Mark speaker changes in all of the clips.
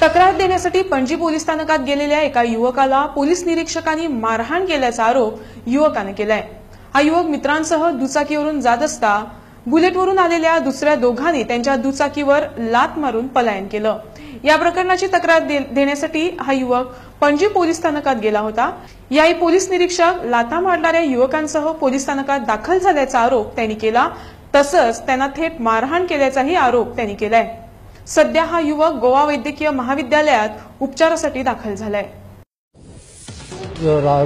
Speaker 1: तक्रार देण्यासाठी पणजी पोलीस स्थानकात गेलेल्या एका युवकाला पोलीस निरीक्षकांनी मारहाण केल्याचा आरोप युवकाने केलाय। हा युवक मित्रांसह दुचाकीवरून जात असता बुलेटवरून आलेल्या दुसऱ्या दोघांनी त्यांच्या दुचाकीवर लात मारून पलायन केलं। या प्रकरणाची तक्रार देण्यासाठी हा युवक पणजी पोलीस स्थानकात गेला होता। याही पोलीस निरीक्षक लाथा मारणाऱ्या युवकांसह पोलीस स्थानकात दाखल झाल्याचा आरोप त्यांनी केला। तसंच त्यांना थेट मारहाण केल्याचाही आरोप त्यांनी केलाय। सध्या हा युवक गोवा वैद्यकीय महाविद्यालयात उपचारासाठी दाखल झालाय।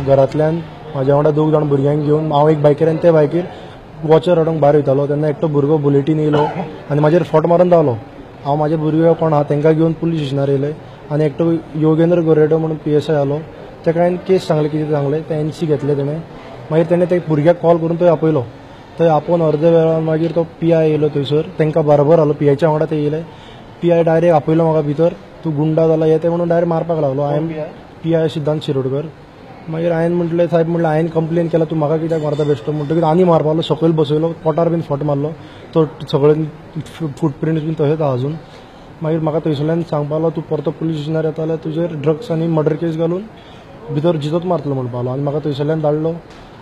Speaker 2: घरातल्यान माझ्या वांगडा 2 जाण भुरग्यांक घेऊन हांव एक बायकेर आनी ते बायकेर वॉचर हाडूंक भायर वयतालो तेन्ना एकटो भुरगो बुलेटीन येयलो आनी म्हाजेर फोट मारून धांवलो। हांव म्हाजे भुरगे कोण आहा तांकां घेवन पुलीस स्टेशनार येयले आनी एकटो योगेंद्र गोरेडो म्हणून PSI आलो। ताका हांवें केस सांगले कितें सांगलें ते NC घेतले तेणें। मागीर तेणें ते भुरग्याक कॉल करून थंय आपयलो। थंय आपोवन अर्दे वेळान मागीर तो PI येयलो थंयसर तांकां बरोबर आलो। PIच्या वांगडा ते येयले। PI डायरेक्ट आपयलो म्हाका भितर तूं गुंडा जाला हे ते म्हणून डायरेक्ट मारपाक लागलो। हांवें PI सिद्धांत शिरोडकर। मागीर हांवें म्हटलें साहेब म्हटलें हांवें कंप्लेन केला तूं म्हाका कित्याक मारता बेश्टो म्हणटकीर आनी मारपालो सकयल बसयलो पोटार बीन फट मारलो। तो सगळे फुटप्रिंट्स बीन तशेंच आहा अजून। मागीर म्हाका थंयसरल्यान सांगपालो तूं परतो पुलीस स्टेशनार येता जाल्यार तुजेर ड्रग्स आनी मर्डर केस घालून भितर जितत मारतलो म्हणपालो आनी म्हाका थंयसरल्यान धाडलो।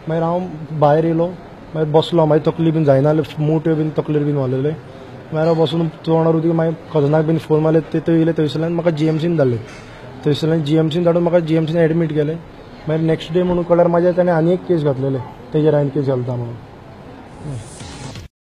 Speaker 2: मागीर हांव भायर येयलो मागीर बसलो मागीर तकली बीन जायना मूट बीन तकलेर बीन वाजलेले। मागीर हांव बसून तोंडार उदीक मागीर कजनाक बीन फोन मारले ते येयले थंयसरल्यान म्हाका GMCन धाडले। थंयसरल्यान GMCन धाडून म्हाका GMCन एडमीट केलें। मागीर नेक्स्ट डे म्हणून कळल्यार म्हाज्या ताणें आनी एक केस घातलेले तेजेर हांवें केस घालता म्हणून।